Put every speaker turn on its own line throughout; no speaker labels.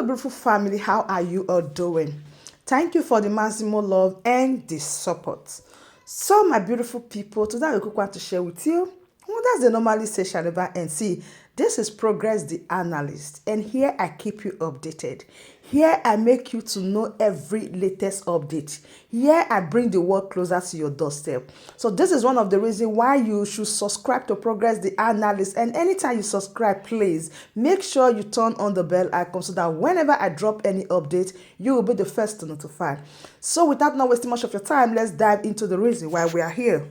Hello, beautiful family. How are you all doing? Thank you for the maximum love and the support. So, my beautiful people, today I want to share with you what does the normally say shall never end. See, this is Progress the Analyst, and here I keep you updated. Here I make you to know every latest update. Here I bring the world closer to your doorstep. So this is one of the reasons why you should subscribe to Progress the Analyst. And anytime you subscribe, please make sure you turn on the bell icon so that whenever I drop any update, you will be the first to notify. So without not wasting much of your time, let's dive into the reason why we are here.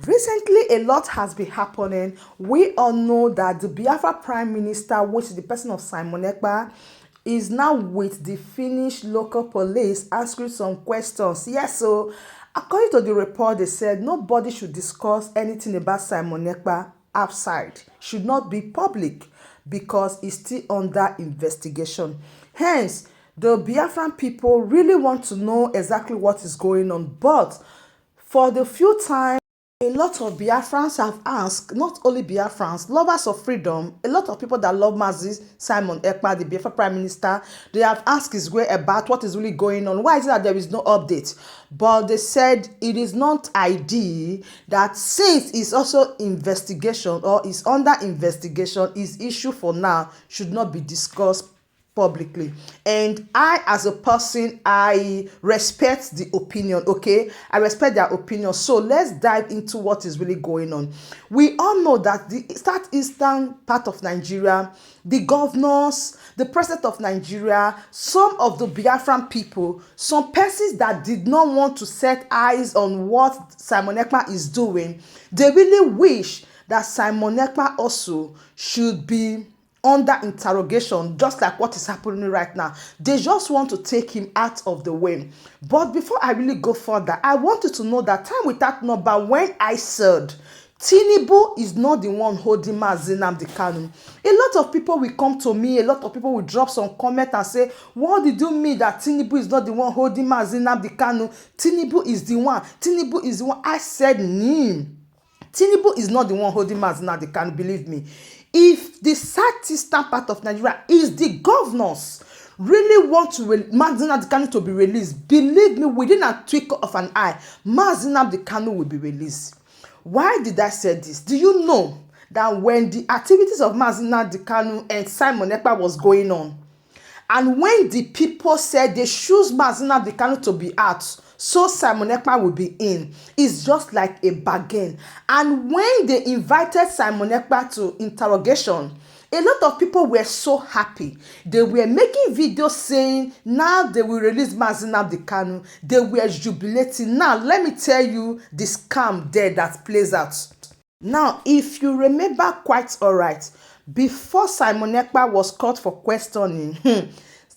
Recently, a lot has been happening. We all know that the Biafra Prime Minister, which is the person of Ekpa, is now with the Finnish local police answering some questions. Yes, so according to the report, they said nobody should discuss anything about Ekpa outside. Should not be public because it's still under investigation. Hence, the Biafran people really want to know exactly what is going on. But for the few times, a lot of Biafrans have asked, not only Biafrans, lovers of freedom, a lot of people that love Simon Ekpa, the Biafra Prime Minister, they have asked his way about what is really going on. Why is it that there is no update? But they said it is not ideal that since it's also investigation or is under investigation, his issue for now should not be discussed publicly. And I, as a person, I respect the opinion. Okay, I respect their opinion. So let's dive into what is really going on. We all know that the southeastern part of Nigeria, the governors, the president of Nigeria, some of the Biafran people, some persons that did not want to set eyes on what Simon Ekpa is doing, they really wish that Simon Ekpa also should be under interrogation, just like what is happening right now. They just want to take him out of the way. But before I really go further, I want you to know that time without number, when I said Tinubu is not the one holding Nnamdi Kanu, a lot of people will come to me, a lot of people will drop some comment and say, what did you mean that Tinubu is not the one holding Nnamdi Kanu? Tinubu is the one. Tinubu is the one. I said, Tinubu is not the one holding Nnamdi Kanu, believe me. If the southeastern part of Nigeria is the governors really want to Nnamdi Kanu to be released, believe me, within a twinkle of an eye, Nnamdi Kanu will be released. Why did I say this? Do you know that when the activities of Nnamdi Kanu and Simon Ekpa was going on, and when the people said they choose Nnamdi Kanu to be out, so Simon Ekpa will be in, it's just like a bargain. And when they invited Simon Ekpa to interrogation, a lot of people were so happy. They were making videos saying now they will release Nnamdi Kanu. They were jubilating. Now let me tell you the scam there that plays out. Now, if you remember quite all right, before Simon Ekpa was caught for questioning,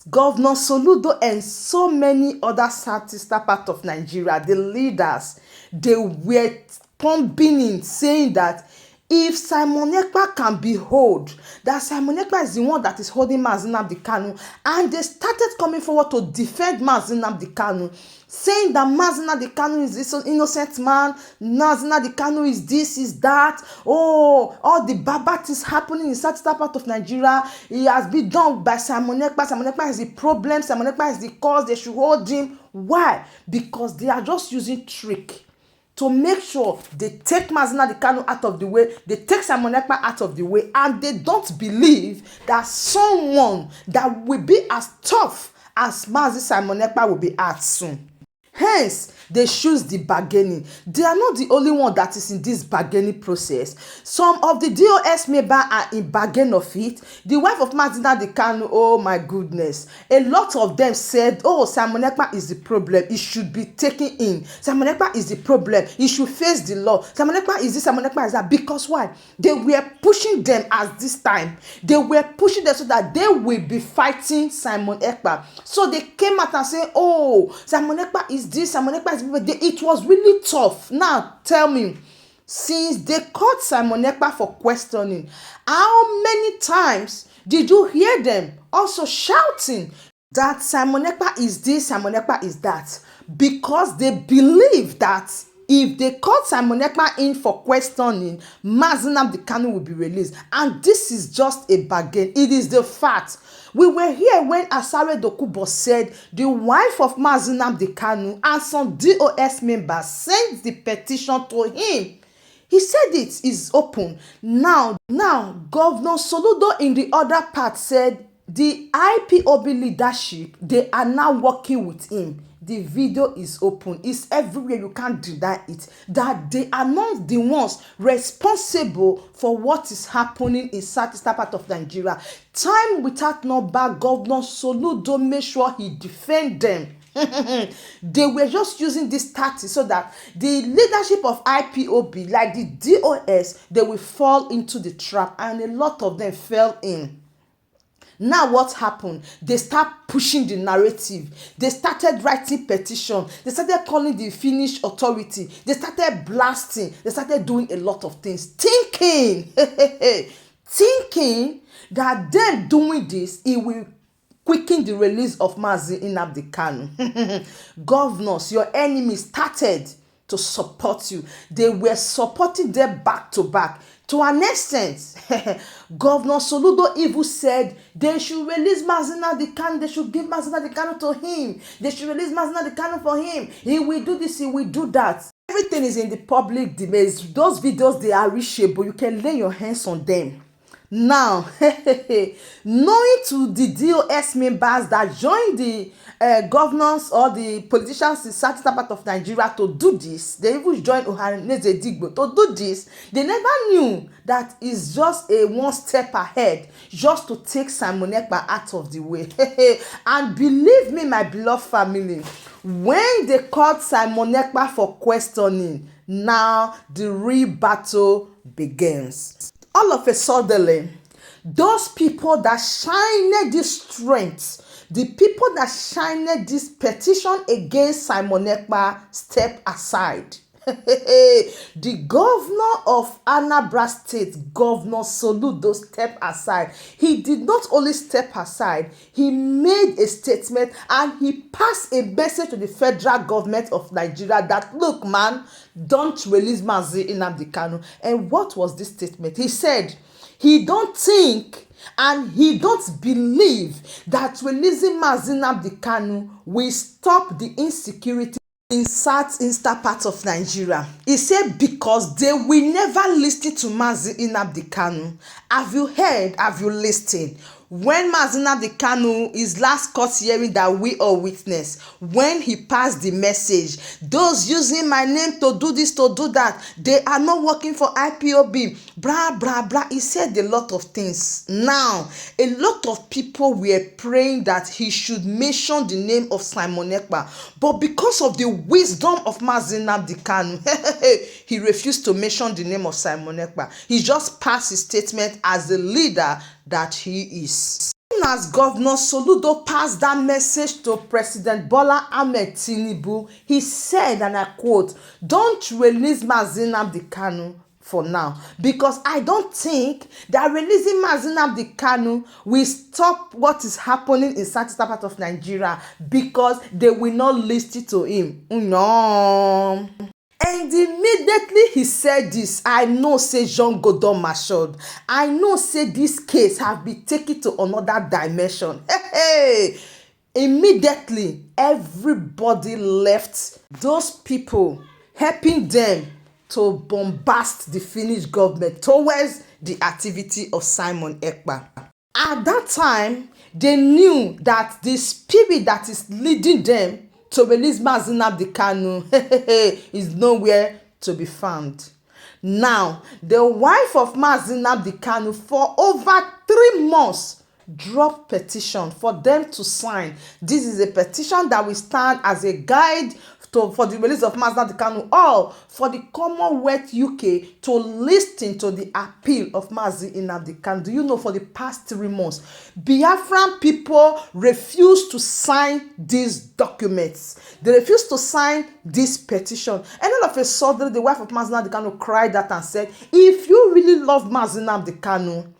Governor Soludo and so many other southeastern part of Nigeria, the leaders, they were pumping in, saying that if Simon Ekpa can be held, that Simon Ekpa is the one that is holding Nnamdi Kanu, and they started coming forward to defend Nnamdi Kanu, saying that Nnamdi Kanu is this innocent man, Nnamdi Kanu is this, is that. Oh, all the babat is happening in such part of Nigeria. It has been done by Simon Ekpa. Simon Ekpa is the problem. Simon Ekpa is the cause. They should hold him. Why? Because they are just using trick to make sure they take Nnamdi Kanu out of the way, they take Simon Ekpa out of the way, and they don't believe that someone that will be as tough as Simon Ekpa will be out soon. Hence, they choose the bargaining. They are not the only one that is in this bargaining process. Some of the DOS members are in bargain of it. The wife of Nnamdi Kanu, oh my goodness. A lot of them said, oh, Simon Ekpa is the problem. It should be taken in. Simon Ekpa is the problem. He should face the law. Simon Ekpa is this, Simon Ekpa is that. Because why? They were pushing them at this time. They were pushing them so that they will be fighting Simon Ekpa. So they came out and said, oh, Simon Ekpa is this, Simon Ekpa is this. It was really tough. Now, tell me, since they caught Simon Ekpa for questioning, how many times did you hear them also shouting that Simon Ekpa is this, Simon Ekpa is that? Because they believe that if they caught Simon Ekpa in for questioning, Nnamdi Kanu will be released. And this is just a bargain. It is the fact. We were here when Asare Dokubo said the wife of Mazi Nnamdi Kanu and some DOS members sent the petition to him. He said it is open. Now, Governor Soludo in the other part said the IPOB leadership, they are now working with him. The video is open. It's everywhere. You can't deny it. That they are not the ones responsible for what is happening in southeastern part of Nigeria. Time without number, Governor Soludo made sure he defend them. They were just using this tactic so that the leadership of IPOB, like the DOS, they will fall into the trap, and a lot of them fell in. Now what happened? They start pushing the narrative. They started writing petition. They started calling the Finnish authority. They started blasting. They started doing a lot of things, thinking that them doing this, it will quicken the release of Mazi Nnamdi Kanu. Governors, your enemies started to support you. They were supporting them back to back. To an extent, Governor Soludo even said they should release Mazi Nnamdi Kanu. They should give Mazi Nnamdi Kanu to him. They should release Mazi Nnamdi Kanu for him. He will do this, he will do that. Everything is in the public domain. Those videos, they are reachable. You can lay your hands on them. Now, knowing to the DOS members that joined the governors or the politicians in certain part of Nigeria to do this, they even joined Ohaneze Digbo to do this. They never knew that it's just a one step ahead, just to take Simon Ekpa out of the way. And believe me, my beloved family, when they called Simon Ekpa for questioning, now the real battle begins. All of a sudden, those people that shined this strength, the people that shined this petition against Simon Ekpa, step aside. The governor of Anambra State, Governor Soludo, step aside. He did not only step aside, he made a statement and he passed a message to the federal government of Nigeria that, look, man, don't release Mazi Nnamdi Kanu. And what was this statement? He said he don't think and he don't believe that releasing Mazi Nnamdi Kanu will stop the insecurity in southeastern part of Nigeria. He said because they will never listen to Mazi Nnamdi Kanu. Have you heard? Have you listened? When Mazi Nnamdi Kanu, his last court hearing that we all witnessed, when he passed the message, those using my name to do this, to do that, they are not working for IPOB, blah, blah, blah. He said a lot of things. Now, a lot of people were praying that he should mention the name of Simon Ekpa, but because of the wisdom of Mazi Nnamdi Kanu, he refused to mention the name of Simon Ekpa. He just passed his statement as the leader that he is. As Governor Soludo passed that message to President Bola Ahmed Tinubu, he said, and I quote, "Don't release Mazi Nnamdi Kanu for now, because I don't think that releasing Mazi Nnamdi Kanu will stop what is happening in southeastern part of Nigeria, because they will not listen to him." No. And immediately he said this, I know say Jean Godon matured. I know say this case have been taken to another dimension. Immediately, everybody left those people helping them to bombast the Finnish government towards the activity of Simon Ekpa. At that time, they knew that the spirit that is leading them to release Mazi Nnamdi Kanu is nowhere to be found. Now, the wife of Mazi Nnamdi Kanu for over 3 months dropped petition for them to sign. This is a petition that will stand as a guide for the release of Mazi Nnamdi Kanu, or for the Commonwealth UK to listen to the appeal of Mazi Nnamdi Kanu. Do you know, for the past 3 months, Biafran people refused to sign these documents. They refused to sign this petition. And all of a sudden, the wife of Mazi Nnamdi Kanu cried out and said, if you really love Mazi Nnamdi Kanu,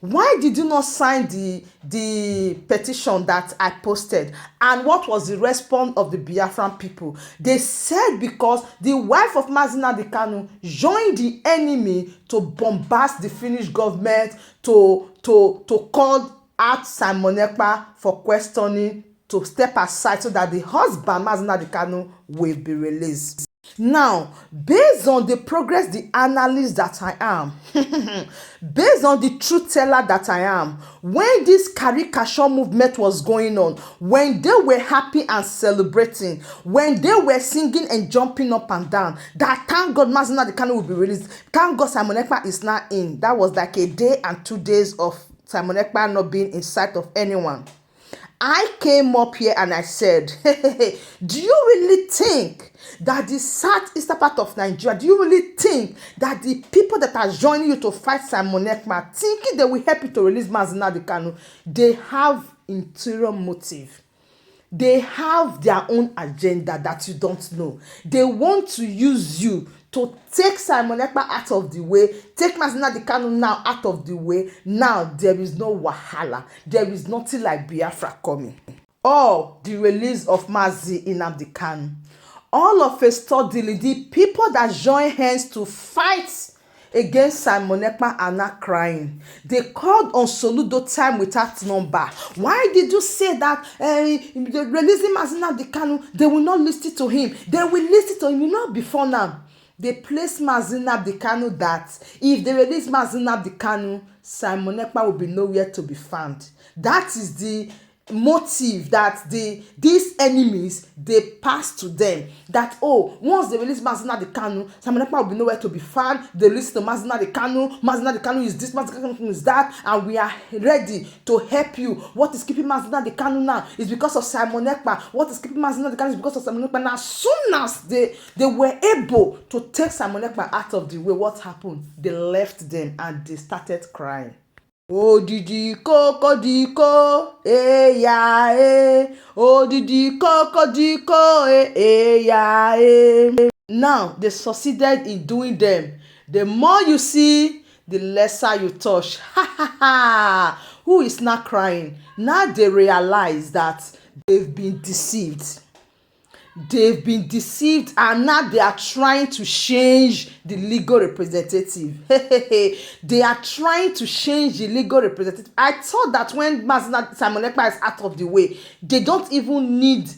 why did you not sign the petition that I posted? And what was the response of the Biafran people? They said because the wife of Mazi Nnamdi Kanu joined the enemy to bombast the Finnish government, to call asked Simon Ekpa for questioning to step aside so that the husband, Mazi Nnamdi Kanu, will be released. Now, based on the progress, the analyst that I am, based on the truth teller that I am, when this caricature movement was going on, when they were happy and celebrating, when they were singing and jumping up and down, that thank God Mazi Nnamdi Kanu will be released, thank God Simon Ekpa is now in. That was like a day and 2 days of Simon Ekpa not being in sight of anyone. I came up here and I said, do you really think that the southeastern part of Nigeria, do you really think that the people that are joining you to fight Simon Ekpa, thinking they will help you to release Mazi Nnamdi Kanu, they have interior motive. They have their own agenda that you don't know. They want to use you to take Simon Ekpa out of the way, take Mazi Nnamdi Kanu now out of the way. Now there is no wahala. There is nothing like Biafra coming. Or the release of Mazi Nnamdi Kanu. All of a sudden, the people that join hands to fight against Simon Ekpa are not crying. They called on Soludo time without number. Why did you say that releasing Mazi Nnamdi Kanu, they will not listen to him? They will listen to him. You know, before now, they placed Mazi Nnamdi Kanu that if they release Mazi Nnamdi Kanu, Simon Ekpa will be nowhere to be found. That is the motive that these enemies they pass to them, that once they release Mazi Nnamdi Kanu, Simon Ekpa will be nowhere to be found. They listen to Mazi Nnamdi Kanu is this, Mazi Nnamdi Kanu is that, and we are ready to help you. What is keeping Mazi Nnamdi Kanu now is because of Simon Ekpa. What is keeping Mazi Nnamdi Kanu is because of Simon Ekpa. Now, as soon as they were able to take Simon Ekpa out of the way, what happened? They left them and they started crying. Odidi kokodiko, ya Odidi kokodiko, ya Now, they succeeded in doing them. The more you see, the lesser you touch. Ha ha ha! Who is not crying? Now they realize that they've been deceived. They've been deceived, and now they are trying to change the legal representative. They are trying to change the legal representative. I thought that when Simon Ekpa is out of the way, they don't even need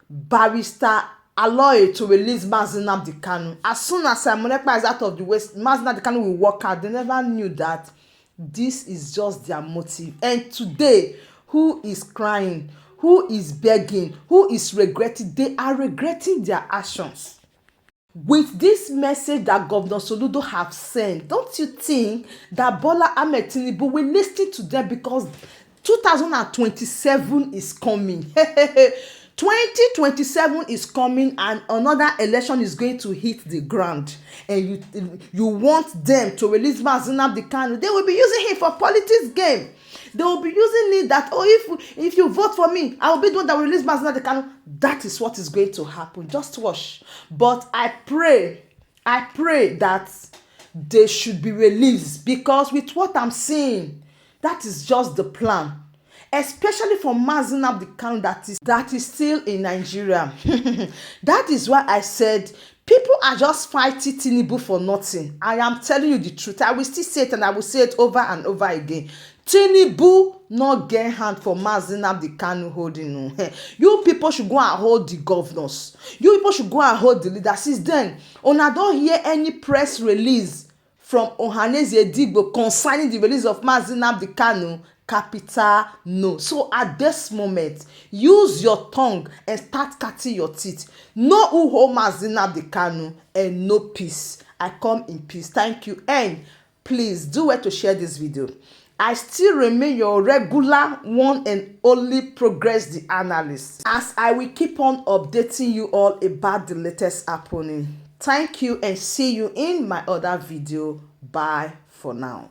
Barrister Aloy to release Mazi Nnamdi Kanu. As soon as Simon Ekpa is out of the way, Mazi Nnamdi Kanu will walk out. They never knew that this is just their motive. And today, who is crying? Who is begging? Who is regretting? They are regretting their actions. With this message that Governor Soludo have sent, don't you think that Bola Ahmed Tinubu will listen to them, because 2027 is coming. 2027 is coming, and another election is going to hit the ground, and you want them to release Mazi Nnamdi Kanu. They will be using him for politics game. They will be using it that, if you vote for me, I will be the one that will release Mazi Nnamdi Kanu. That is what is going to happen. Just watch. But I pray that they should be released, because with what I'm seeing, that is just the plan. Especially for Mazi Nnamdi Kanu that is still in Nigeria. That is why I said people are just fighting Tinubu for nothing. I am telling you the truth. I will still say it, and I will say it over and over again. Tinubu not get hand for Mazi Nnamdi Kanu holding. You people should go and hold the governors. You people should go and hold the leaders. Since then, una don't hear any press release from Ohanaeze Digbo concerning the release of Mazi Nnamdi Kanu. Capital no. So at this moment, use your tongue and start cutting your teeth. No who hold Mazi Nnamdi Kanu, and no peace. I come in peace. Thank you. And please do well to share this video. I still remain your regular one and only Progress the Analyst, as I will keep on updating you all about the latest happening. Thank you, and see you in my other video. Bye for now.